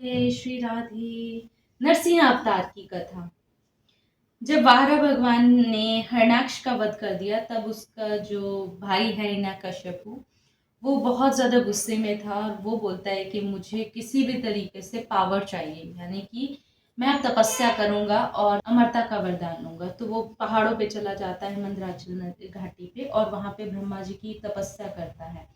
राधे श्री राधे। नरसिंह अवतार की कथा। जब वारा भगवान ने हरणाक्ष का वध कर दिया तब उसका जो भाई है हिरण्यकश्यपु वो बहुत ज़्यादा गुस्से में था और वो बोलता है कि मुझे किसी भी तरीके से पावर चाहिए, यानी कि मैं अब तपस्या करूंगा और अमरता का वरदान लूंगा। तो वो पहाड़ों पे चला जाता है, मंदराचल घाटी पे, और वहां पे ब्रह्मा जी की तपस्या करता है।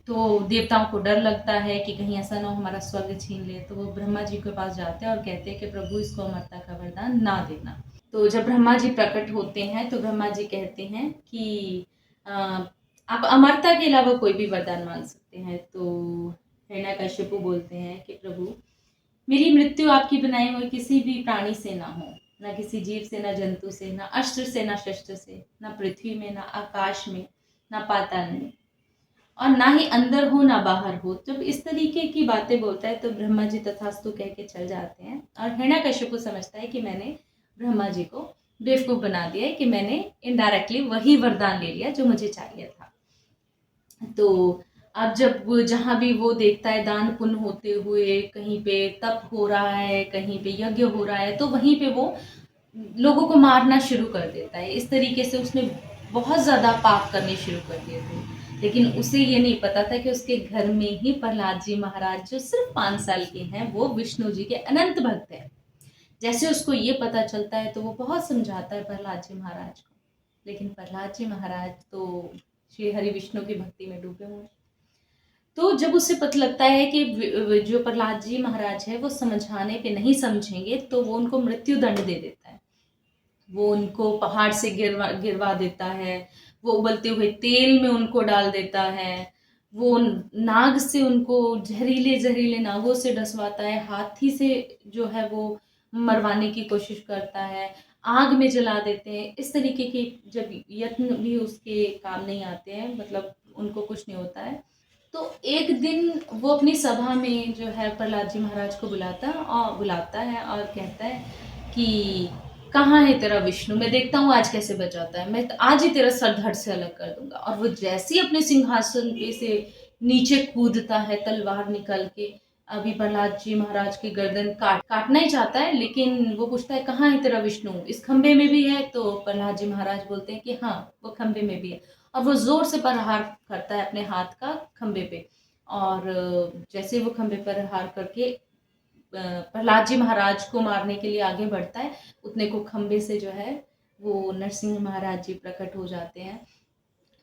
तो देवताओं को डर लगता है कि कहीं ऐसा ना हो हमारा स्वर्ग छीन ले, तो वो ब्रह्मा जी के पास जाते हैं और कहते हैं कि प्रभु इसको अमरता का वरदान ना देना। तो जब ब्रह्मा जी प्रकट होते हैं तो ब्रह्मा जी कहते हैं कि आप अमरता के अलावा कोई भी वरदान मांग सकते हैं। तो हिरण्यकश्यपु बोलते हैं कि प्रभु मेरी मृत्यु आपकी बनाए हुए किसी भी प्राणी से ना हो, ना किसी जीव से, ना जंतु से, ना अस्त्र से, ना शस्त्र से, ना पृथ्वी में, ना आकाश में, ना पाताल में, और ना ही अंदर हो ना बाहर हो। जब इस तरीके की बातें बोलता है तो ब्रह्मा जी तथास्तु कह के चल जाते हैं और हिरण्यकश्यप समझता है कि मैंने ब्रह्मा जी को बेवकूफ बना दिया है, कि मैंने इनडायरेक्टली वही वरदान ले लिया जो मुझे चाहिए था। तो अब जब वो जहाँ भी वो देखता है दान पुण्य होते हुए, कहीं पे तप हो रहा है, कहीं पे यज्ञ हो रहा है, तो वहीं पे वो लोगों को मारना शुरू कर देता है। इस तरीके से उसने बहुत ज़्यादा पाप करने शुरू कर दिए थे। लेकिन उसे ये नहीं पता था कि उसके घर में ही प्रहलाद जी महाराज, जो सिर्फ 5 साल के हैं, वो विष्णु जी के अनंत भक्त हैं। जैसे उसको ये पता चलता है तो वो बहुत समझाता है प्रहलाद जी महाराज को, लेकिन प्रहलाद जी महाराज तो श्री हरि विष्णु की भक्ति में डूबे हुए। तो जब उसे पता लगता है कि जो प्रहलाद जी महाराज है वो समझाने पे नहीं समझेंगे, तो वो उनको मृत्यु दंड दे देता है। वो उनको पहाड़ से गिरवा गिरवा देता है, वो उबलते हुए तेल में उनको डाल देता है, वो नाग से उनको जहरीले जहरीले नागों से डसवाता है, हाथी से जो है वो मरवाने की कोशिश करता है, आग में जला देते हैं। इस तरीके के जब यत्न भी उसके काम नहीं आते हैं, मतलब उनको कुछ नहीं होता है, तो एक दिन वो अपनी सभा में जो है प्रहलाद जी महाराज को बुलाता है और कहता है कि कहाँ है तेरा विष्णु, मैं देखता हूँ आज कैसे बचाता है, मैं आज ही तेरा सर धड़ से अलग कर दूंगा। और वो जैसे ही अपने सिंहासन पे से नीचे कूदता है तलवार निकल के, अभी प्रहलाद जी महाराज की गर्दन काटना ही चाहता है, लेकिन वो पूछता है कहाँ है तेरा विष्णु, इस खंबे में भी है? तो प्रहलाद जी महाराज बोलते हैं कि हाँ, वो खंबे में भी है। और वो जोर से प्रहार करता है अपने हाथ का खंबे पे, और जैसे वो खंबे पर हार करके प्रहलाद जी महाराज को मारने के लिए आगे बढ़ता है, उतने को खंबे से जो है वो नरसिंह महाराज जी प्रकट हो जाते हैं।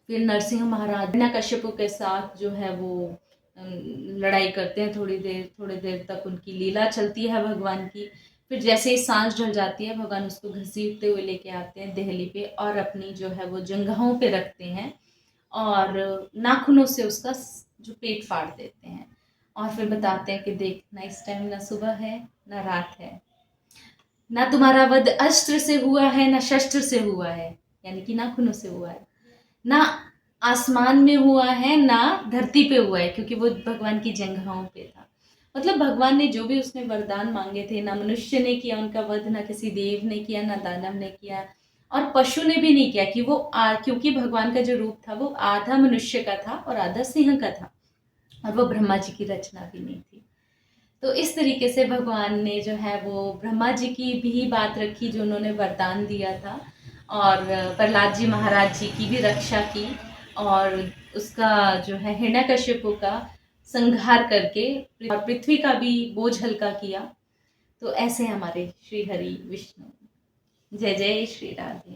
फिर नरसिंह महाराज हिरण्यकश्यपु के साथ जो है वो लड़ाई करते हैं। थोड़ी देर तक उनकी लीला चलती है भगवान की। फिर जैसे ही सांझ ढल जाती है, भगवान उसको घसीटते हुए लेके आते हैं देहली पे और अपनी जो है वो जंघाओं पे रखते हैं और नाखूनों से उसका जो पेट फाड़ देते हैं, और फिर बताते हैं कि देख ना, इस टाइम ना सुबह है ना रात है, ना तुम्हारा वध अस्त्र से हुआ है ना शस्त्र से हुआ है, यानी कि नाखूनों से हुआ है, ना आसमान में हुआ है ना धरती पे हुआ है, क्योंकि वो भगवान की जंघाओं पे था। मतलब भगवान ने जो भी उसने वरदान मांगे थे, ना मनुष्य ने किया उनका वध, ना किसी देव ने किया, ना दानव ने किया, और पशु ने भी नहीं किया, कि वो क्योंकि भगवान का जो रूप था वो आधा मनुष्य का था और आधा सिंह का था, और वो ब्रह्मा जी की रचना भी नहीं थी। तो इस तरीके से भगवान ने जो है वो ब्रह्मा जी की भी बात रखी जो उन्होंने वरदान दिया था, और प्रहलाद जी महाराज जी की भी रक्षा की, और उसका जो है हिरण्यकश्यपु का संहार करके और पृथ्वी का भी बोझ हल्का किया। तो ऐसे हमारे श्री हरि विष्णु। जय जय श्री राधे।